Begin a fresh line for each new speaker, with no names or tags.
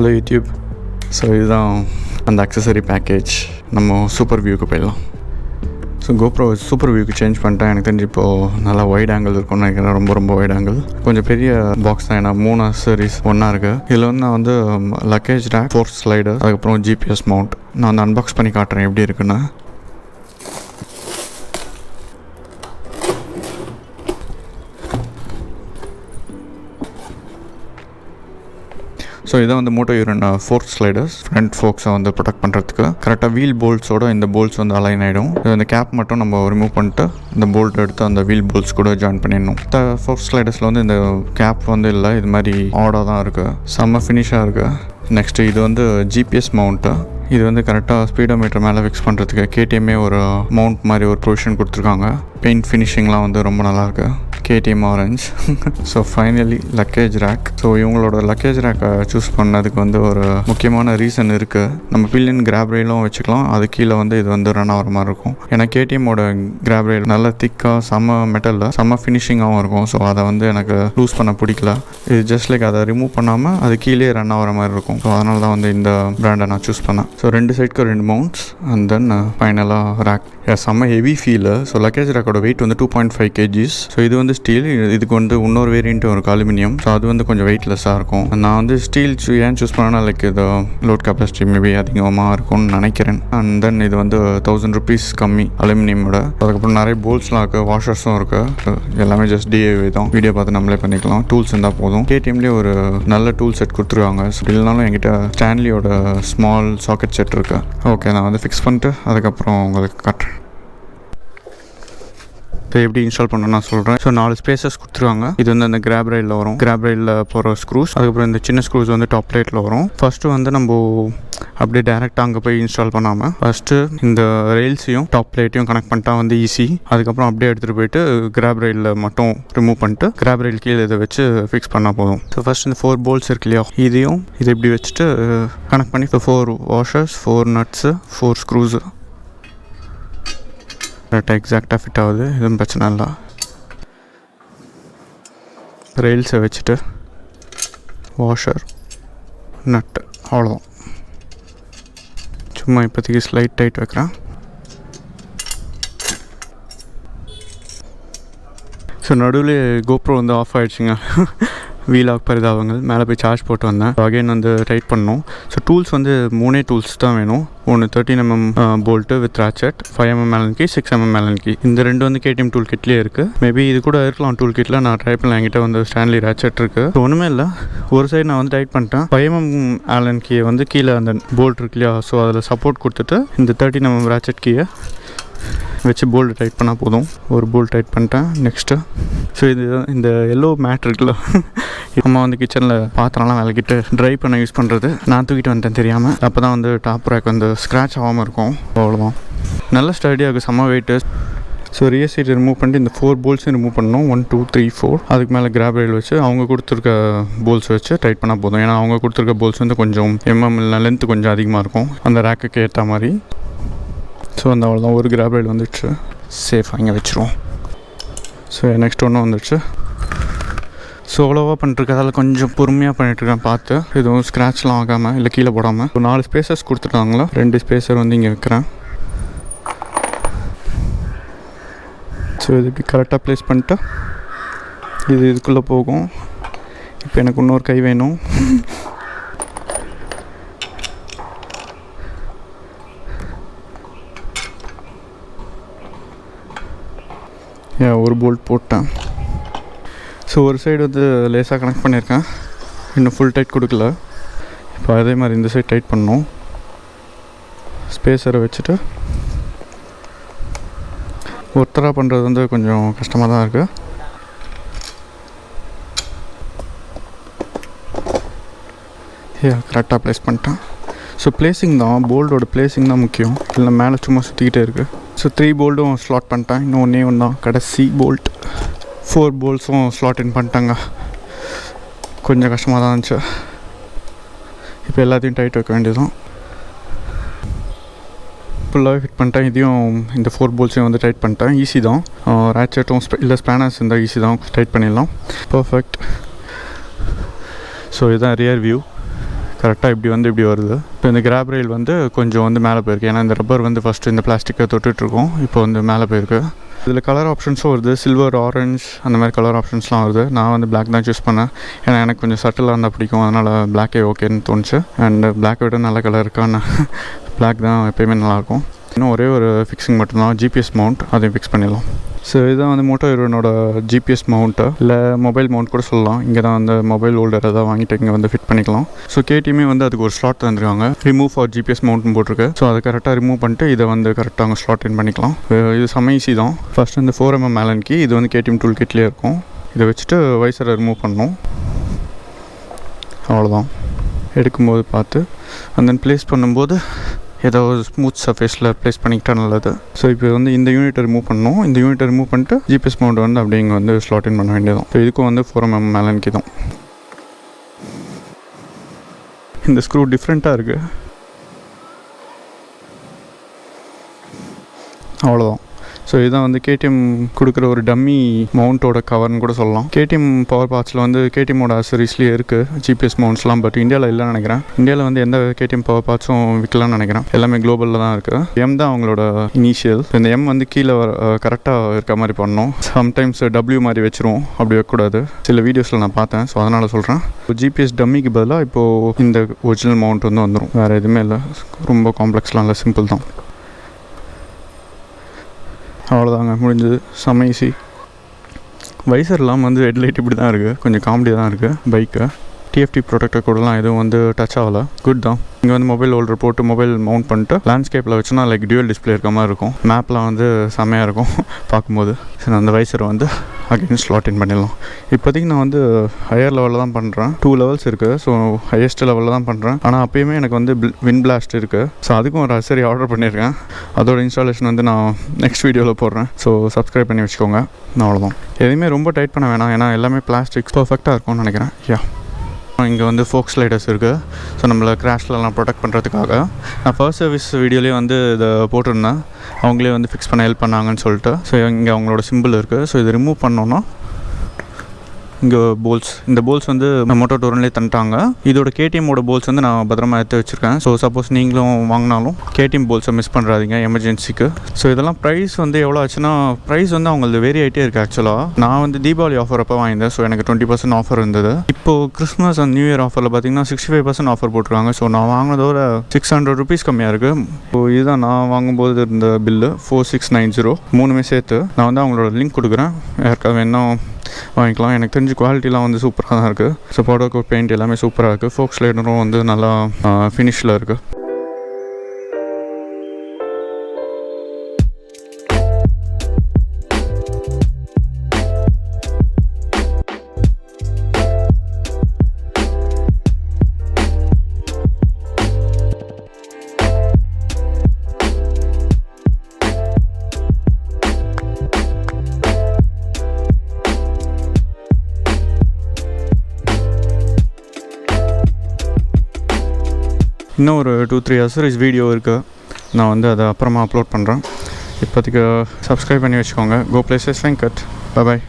Hello YouTube. So இதுதான் அந்த accessory package. நம்ம சூப்பர் வியூக்கு போயிடலாம். ஸோ கோப்ரோ சூப்பர் வியூக்கு சேஞ்ச் பண்ணிட்டேன். எனக்கு தெரிஞ்சு இப்போது நல்லா வைட் ஆங்கிள் இருக்கும்னு நினைக்கிறேன். ரொம்ப வைட் ஆங்கிள். கொஞ்சம் பெரிய பாக்ஸ் தான், ஏன்னா 3 அக்சசரிஸ் ஒன்றா இருக்குது. இதில் வந்து நான் வந்து லக்கேஜ் ரேக், 4 ஸ்லைடர், அதுக்கப்புறம் ஜிபிஎஸ் மவுண்ட். நான் வந்து அன்பாக்ஸ் பண்ணி காட்டுறேன் எப்படி இருக்குன்னு. ஸோ இதை வந்து Motourenn 4 ஸ்லைடர்ஸ் ஃப்ரண்ட் ஃபோக்ஸை வந்து ப்ரொடெக்ட் பண்ணுறதுக்கு. கரெக்டாக வீல் போல்ட்ஸோட இந்த போல்ட்ஸ் வந்து அலைன் ஆகிடும். இந்த கேப் மட்டும் நம்ம ரிமூவ் பண்ணிட்டு இந்த போல்ட் எடுத்து அந்த வீல் போல்ட்ஸ் கூட ஜாயின் பண்ணிடணும். இந்த 4 ஸ்லைடர்ஸில் வந்து இந்த கேப் வந்து இல்லை, இது மாதிரி ஆடாக தான் இருக்குது. செம்ம ஃபினிஷாக இருக்குது. நெக்ஸ்ட்டு இது வந்து ஜிபிஎஸ் மவுண்ட்டு. இது வந்து கரெக்டாக ஸ்பீடோமீட்டர் மேலே ஃபிக்ஸ் பண்ணுறதுக்கு KTM ஒரு மவுண்ட் மாதிரி ஒரு ப்ரொவிஷன் கொடுத்துருக்காங்க. பெயிண்ட் ஃபினிஷிங்லாம் வந்து ரொம்ப நல்லாயிருக்கு. KTM orange. So finally luggage rack. So இவங்களோட லக்கேஜ் ரேக்கை சூஸ் பண்ணதுக்கு வந்து ஒரு முக்கியமான ரீசன் இருக்குது. நம்ம பில்லின் கிராப் ரெயிலும் வச்சுக்கலாம், அது கீழே வந்து இது வந்து ரன் ஆகிற மாதிரி இருக்கும். ஏன்னா KTMோட கிராப் ரெயில் நல்லா திக்காக செம்ம மெட்டலில் செம்ம ஃபினிஷிங்காகவும் இருக்கும். ஸோ அதை வந்து எனக்கு லூஸ் பண்ண பிடிக்கல. இது ஜஸ்ட் லைக் அதை ரிமூவ் பண்ணாமல் அது கீழே ரன் ஆகிற மாதிரி இருக்கும். ஸோ அதனால தான் வந்து இந்த பிராண்டை நான் சூஸ் பண்ணேன். ஸோ 2 சைடுக்கு 2 மவுண்ட்ஸ் அண்ட் தென் ஃபைனலாக ரேக். செம்ம ஹெவி ஃபீலு. ஸோ லக்கேஜ் ரேக்கோட வெயிட் வந்து 2.5 kgs. ஸோ இது வந்து ஸ்டீல். இதுக்கு வந்து இன்னொரு வேரியண்ட்டும் இருக்குது, அலுமினியம். ஸோ அது வந்து கொஞ்சம் வெயிட்லெஸ்ஸாக இருக்கும். நான் வந்து ஸ்டீல் ஏன் சூஸ் பண்ணேன்னா லைக் இது லோட் கெப்பாசிட்டி மேபி அதிகமாக இருக்கும்னு நினைக்கிறேன். அண்ட் தென் இது வந்து 1000 rupees கம்மி அலுமினியமோட. அதுக்கப்புறம் நிறைய போல்ட்ஸ்லாம் இருக்குது, வாஷர்ஸும் இருக்குது. எல்லாமே ஜஸ்ட் DIY தான். வீடியோ பார்த்து நம்மளே பண்ணிக்கலாம். டூல்ஸ் இருந்தால் போதும். KTMலேயே ஒரு நல்ல டூல் செட் கொடுத்துருவாங்க. ஸோ இல்லைனாலும் என்கிட்ட ஸ்டான்லியோட ஸ்மால் சாக்கெட் செட் இருக்குது. ஓகே, நான் வந்து ஃபிக்ஸ் பண்ணிட்டு அதுக்கப்புறம் உங்களுக்கு காட்டுறேன். இப்போ எப்படி இன்ஸ்டால் பண்ணணும் நான் சொல்கிறேன். ஸோ 4 ஸ்பேசஸ் கொடுத்துருவாங்க. இது வந்து அந்த கிராப் ரெயிலில் வரும். கிராப் ரெயிலில் போகிற ஸ்க்ரூஸ். அதுக்கப்புறம் இந்த சின்ன ஸ்க்ரூஸ் வந்து டாப் லைட்டில் வரும். ஃபஸ்ட்டு வந்து நம்ம அப்படியே டேரெக்டாக அங்கே போய் இன்ஸ்டால் பண்ணாமல் ஃபஸ்ட்டு இந்த ரெயில்ஸையும் டாப் லைட்டையும் கனெக்ட் பண்ணிட்டா வந்து ஈஸி. அதுக்கப்புறம் அப்படியே எடுத்துகிட்டு போயிட்டு கிராப் ரெயிலில் மட்டும் ரிமூவ் பண்ணிட்டு கிராப் ரெயில் கீழே இதை வச்சு ஃபிக்ஸ் பண்ணால் போதும். ஸோ ஃபஸ்ட் இந்த 4 போல்ட்ஸ் இருக்கு இல்லையா, இதையும் இதை இப்படி வச்சுட்டு கனெக்ட் பண்ணி 4 வாஷர்ஸ், 4 நட்ஸு, 4 ஸ்க்ரூஸு கரெக்டாக எக்ஸாக்டாக ஃபிட் ஆகுது. எதுவும் பிரச்சனை இல்லை. ரெயில்ஸை வச்சுட்டு வாஷர், நட்டு, அவ்வளோதான். சும்மா இப்போதைக்கு ஸ்லைட் டைட் வைக்கிறேன். ஸோ நடுவில் கோப்ரோ வந்து ஆஃப் ஆகிடுச்சிங்க. வீலாக் பரிதாபங்கள். மேலே போய் சார்ஜ் போட்டு வந்தேன். அகைன் வந்து டைட் பண்ணோம். ஸோ டூல்ஸ் வந்து 3 டூல்ஸ் தான் வேணும். ஒன்று 13mm bolt with ratchet, 5mm Allen key, 6mm Allen key. இந்த 2 வந்து KTM டூல் கிட்லேயே இருக்குது. மேபி இது கூட இருக்கலாம் டூல் கிட்டில். நான் ட்ரை பண்ணல. என்கிட்ட வந்து ஸ்டான்லி ராச்செட் இருக்குது. ஸோ ஒன்றுமே இல்லை. ஒரு சைடு நான் வந்து டைட் பண்ணிட்டேன். 5mm Allen key வந்து கீழே அந்த போல்ட் இருக்கு இல்லையா, ஸோ அதில் சப்போர்ட் கொடுத்துட்டு இந்த 13mm ராச்செட் கீயை வச்சு போல்டு டைட் பண்ணால் போதும். ஒரு போல்ட் டைட் பண்ணிட்டேன். நெக்ஸ்ட்டு ஸோ இது இந்த எல்லோ மேட் இருக்குல்ல, அம்மா வந்து கிச்சனில் பாத்திரம்லாம் விளக்கிட்டு ட்ரை பண்ண யூஸ் பண்ணுறது. நான் தூக்கிட்டு வந்துட்டேன் தெரியாமல். அப்போ தான் வந்து டாப் ரேக் வந்து ஸ்க்ராட்ச் ஆகாமல் இருக்கும். அவ்வளோதான். நல்ல ஸ்டடியாக இருக்குது, செம்ம weight. So rear seat remove பண்ணிட்டு இந்த 4 போல்ட்ஸும் ரிமூவ் பண்ணணும். 1 2 3 4. அதுக்கு மேலே கிராப் ரெயில் வச்சு அவங்க கொடுத்துருக்க போல்ட்ஸ் வச்சு டைட் பண்ணால் போதும். ஏன்னா அவங்க கொடுத்துருக்க போல்ட்ஸ் வந்து கொஞ்சம் லென்த்து கொஞ்சம் அதிகமாக இருக்கும் அந்த ரேக்குக்கு ஏற்ற மாதிரி. ஸோ அந்த அவ்வளோதான். ஒரு கிராப் ரெயில் வந்துடுச்சு. சேஃபாக இங்கே வச்சுருவோம். ஸோ நெக்ஸ்ட் ஒன்று வந்துடுச்சு. சோலோவாக பண்ணிட்டுருக்கதால் கொஞ்சம் பொறுமையாக பண்ணிகிட்ருக்கேன் பார்த்து, எதுவும் ஸ்க்ராட்ச்லாம் ஆகாமல் இல்லை கீழே போடாமல். 4 ஸ்பேசஸ் கொடுத்துட்டாங்களா, 2 ஸ்பேசர் வந்து இங்கே வைக்கிறேன். ஸோ இது இப்படி கரெக்டாக ப்ளேஸ் பண்ணிட்டு இது இதுக்குள்ளே போகும். இப்போ எனக்கு இன்னொரு கை வேணும். ஒரு போல்ட் போட்டேன். ஸோ ஒரு சைடு வந்து லேசாக கனெக்ட் பண்ணியிருக்கேன், இன்னும் ஃபுல் டைட் கொடுக்கல. இப்போ அதே மாதிரி இந்த சைடு டைட் பண்ணணும். ஸ்பேஸரை வச்சுட்டு ஒருத்தராக பண்ணுறது வந்து கொஞ்சம் கஷ்டமாக தான் இருக்குது. கரெக்டாக ப்ளேஸ் பண்ணிட்டேன். ஸோ பிளேசிங் தான், போல்டோட பிளேசிங் தான் முக்கியம். இல்லை மேலே சும்மா சுற்றிக்கிட்டே இருக்குது. ஸோ 3 போல்ட்டும் ஸ்லாட் பண்ணிட்டேன். இன்னும் ஒன்றே ஒன்று தான் கடைசி போல்ட். 4 போல்ட்ஸும் ஸ்லாட் இன் பண்ணிட்டாங்க. கொஞ்சம் கஷ்டமாக தான் இருந்துச்சு. இப்போ எல்லாத்தையும் டைட் வைக்க வேண்டியதுதான். ஃபுல்லாகவே ஃபிட் பண்ணிட்டேன். இதையும் இந்த 4 போல்ட்ஸையும் வந்து டைட் பண்ணிட்டேன். ஈஸி தான். ரேச்செட்டும் இல்லை ஸ்பேனர்ஸ் இருந்தால் ஈஸி தான், டைட் பண்ணிடலாம். பர்ஃபெக்ட். ஸோ இதுதான் ரியர் வியூ. கரெக்டாக இப்படி வருது. இப்போ இந்த கிராப் ரெயில் வந்து கொஞ்சம் வந்து மேலே போயிருக்கு. ஏன்னா இந்த ரப்பர் வந்து ஃபஸ்ட்டு இந்த பிளாஸ்டிக்கை தொட்டுட்ருக்கோம், இப்போ வந்து மேலே போயிருக்கு. இதில் கலர் ஆப்ஷன்ஸும் வருது, சில்வர், ஆரஞ்ச் அந்த மாதிரி கலர் ஆப்ஷன்ஸ்லாம் வருது. நான் வந்து பிளாக் தான் சூஸ் பண்ணேன், ஏன்னா எனக்கு கொஞ்சம் சட்டிலாக இருந்தால் பிடிக்கும், அதனால் பிளாக்கே ஓகேன்னு தோணுச்சு. அண்ட் பிளாக் விட நல்ல கலர் இருக்கான்னு பிளாக் தான் எப்போயுமே நல்லாயிருக்கும். இன்னும் ஒரே ஒரு ஃபிக்ஸிங் மட்டும்தான், ஜிபிஎஸ் மவுண்ட், அதையும் ஃபிக்ஸ் பண்ணிடலாம். ஸோ இதுதான் வந்து மோட்டோயூரனோட ஜிபிஎஸ் மவுண்ட்டு, இல்லை மொபைல் மவுண்ட் கூட சொல்லலாம். இங்கே தான் வந்து மொபைல் ஹோல்டர் எதாவது வாங்கிட்டு இங்கே வந்து ஃபிட் பண்ணிக்கலாம். ஸோ கேடிஎம்மே வந்து அதுக்கு ஒரு ஸ்லாட் தந்துருக்காங்க, ரிமூவ் ஃபார் ஜிபிஎஸ் மவுண்ட்னு போட்டிருக்கு. ஸோ அதை கரெக்டாக ரிமூவ் பண்ணிட்டு இதை வந்து கரெக்டாக அங்கே ஸ்லாட் இன் பண்ணிக்கலாம். இது செம்ம ஈஸி தான். ஃபஸ்ட் வந்து 4mm ஆலன் கீ, இது வந்து கேடிஎம் டூல் கிட்லேயே இருக்கும். இதை வச்சுட்டு வைசரை ரிமூவ் பண்ணணும், அவ்வளோதான். எடுக்கும்போது பார்த்து அண்ட் தென் ப்ளேஸ் பண்ணும்போது ஏதாவது ஸ்மூத் சர்ஃபேஸில் ப்ளேஸ் பண்ணிக்கிட்டா நல்லது. ஸோ இப்போ வந்து இந்த யூனிட்டை ரிமூவ் பண்ணணும். இந்த யூனிட்டை ரிமூவ் பண்ணிட்டு ஜிபிஎஸ் மவுண்ட் வந்து அப்படியே இங்கே வந்து ஸ்லாட் இன் பண்ண வேண்டியதான். ஸோ இதுக்கும் வந்து 4mm ஆலன் கீ தான். இந்த ஸ்க்ரூ டிஃப்ரெண்ட்டாக இருக்குது, அவ்வளோதான். ஸோ இதுதான் வந்து கேடிஎம் கொடுக்குற ஒரு டம்மி மவுண்ட்டோட கவர்னு கூட சொல்லலாம். கேடிஎம் பவர் பார்ட்ஸில் வந்து கேடிஎம்மோட அசரிஸ்லேயே இருக்குது ஜிபிஎஸ் மவுண்ட்ஸ்லாம், பட் இந்தியாவில் இல்லைன்னு நினைக்கிறேன். இந்தியாவில் வந்து எந்த கேடிஎம் பவர் பார்ட்ஸும் விற்கலான்னு நினைக்கிறேன், எல்லாமே குளோபலில் தான் இருக்குது. எம் தான் அவங்களோட இனிஷியல். இந்த எம் வந்து கீழே கரெக்டாக இருக்க மாதிரி பண்ணணும். சம்டைம்ஸ் டபிள்யூ மாதிரி வச்சுருவோம், அப்படி வைக்கக்கூடாது. சில வீடியோஸில் நான் பார்த்தேன், ஸோ அதனால் சொல்கிறேன். ஜிபிஎஸ் டம்மிக்கு பதிலாக இப்போது இந்த ஒரிஜினல் மவுண்ட் வந்து வந்துடும், வேறு எதுவுமே இல்லை. ரொம்ப காம்ப்ளெக்ஸ்லாம் இல்லை, சிம்பிள் தான். அவ்வளோதாங்க, முடிஞ்சது. செம்ம ஈஸி. வைசர்லாம் வந்து ஹெட்லைட் இப்படி தான் இருக்குது, கொஞ்சம் காமெடி தான் இருக்குது. பைக்கு டிஎஃப்டி ப்ரொடெக்டர் கூடலாம் எதுவும் வந்து டச் ஆகலை, குட் தான். இங்கே வந்து மொபைல் ஹோல்டர் போட்டு மொபைல் மவுண்ட் பண்ணிட்டு லேண்ட்ஸ்கேப்பில் வச்சுன்னா லைக் டியூவல் டிஸ்பிளே இருக்க மாதிரி இருக்கும். மேப்லாம் வந்து செம்மையாக இருக்கும் பார்க்கும்போது. சரி, அந்த வைசரை வந்து அகைன் ஸ்லாட் இன் பண்ணிடலாம். இப்போதைக்கு நான் வந்து ஹையர் லெவலில் தான் பண்ணுறேன். 2 லெவல்ஸ் இருக்குது, ஸோ ஹையஸ்ட் லெவலில் தான் பண்ணுறேன். ஆனால் அப்போயுமே எனக்கு வந்து வின் பிளாஸ்ட் இருக்குது, ஸோ அதுக்கும் ஒரு சரி ஆர்டர் பண்ணியிருக்கேன். அதோட இன்ஸ்டாலேஷன் வந்து நான் நெக்ஸ்ட் வீடியோவில் போடுறேன், ஸோ சப்ஸ்கிரைப் பண்ணி வச்சுக்கோங்க. அவ்வளோதான். எதுவுமே ரொம்ப டைட் பண்ண வேணாம், ஏன்னா எல்லாமே பிளாஸ்டிக்ஸ் பர்ஃபெக்டாக இருக்கும்னு நினைக்கிறேன். இங்கே வந்து ஃபோக் ஸ்லைடர்ஸ் இருக்குது, ஸோ நம்மளை கிராஷ்லலாம் ப்ரொடெக்ட் பண்ணுறதுக்காக. நான் ஃபர்ஸ்ட் சர்வீஸ் வீடியோலேயே வந்து இதை போட்டிருந்தேன், அவங்களே வந்து ஃபிக்ஸ் பண்ண ஹெல்ப் பண்ணாங்கன்னு சொல்லிட்டு. ஸோ இங்கே அவங்களோட சிம்பிள் இருக்குது. ஸோ இதை ரிமூவ் பண்ணோன்னா இங்கே போல்ஸ், இந்த போல்ஸ் வந்து மோட்டோடோரன்லேயே தந்துட்டாங்க. இதோட கேடிஎம்மோட போல்ஸ் வந்து நான் பத்திரமா எடுத்து வச்சுருக்கேன். ஸோ சப்போஸ் நீங்களும் வாங்கினாலும் கேடிஎம் போல்ஸை மிஸ் பண்ணுறாதீங்க எமர்ஜென்சிக்கு. ஸோ இதெல்லாம் ப்ரைஸ் வந்து எவ்வளோ ஆச்சுன்னா, ப்ரைஸ் வந்து அவங்களுக்கு வேரி ஆகிட்டே இருக்குது. ஆக்சுவலாக நான் வந்து தீபாவளி ஆஃபர் அப்போ வாங்கியிருந்தேன், ஸோ எனக்கு 20% ஆஃபர் இருந்தது. இப்போது கிறிஸ்மஸ் அண்ட் நியூ இயர் ஆஃபரில் பார்த்தீங்கன்னா 65% ஆஃபர் போட்டிருக்காங்க. ஸோ நான் வாங்கினதோட 600 ருபீஸ் கம்மியாக இருக்குது. ஸோ இதுதான் நான் வாங்கும்போது இருந்த பில்லு, 4690 3மே சேர்த்து. நான் வந்து அவங்களோட லிங்க் கொடுக்குறேன், யாருக்காவது வேணும் வாங்கிக்கலாம். எனக்கு தெரிஞ்சு குவாலிட்டிலாம் வந்து சூப்பராக தான் இருக்குது. ஸோ பவுடர் கோட் பெயிண்ட் எல்லாமே சூப்பராக இருக்குது. ஃபோக் ஸ்லைடரும் வந்து நல்லா ஃபினிஷில் இருக்குது. இன்னும் ஒரு 2-3 அசரிஸ் வீடியோ இருக்குது, நான் வந்து அதை அப்புறமா அப்லோட் பண்ணுறேன். இப்போதைக்கு சப்ஸ்கிரைப் பண்ணி வச்சுக்கோங்க. Goplaces Venkat. Bye bye.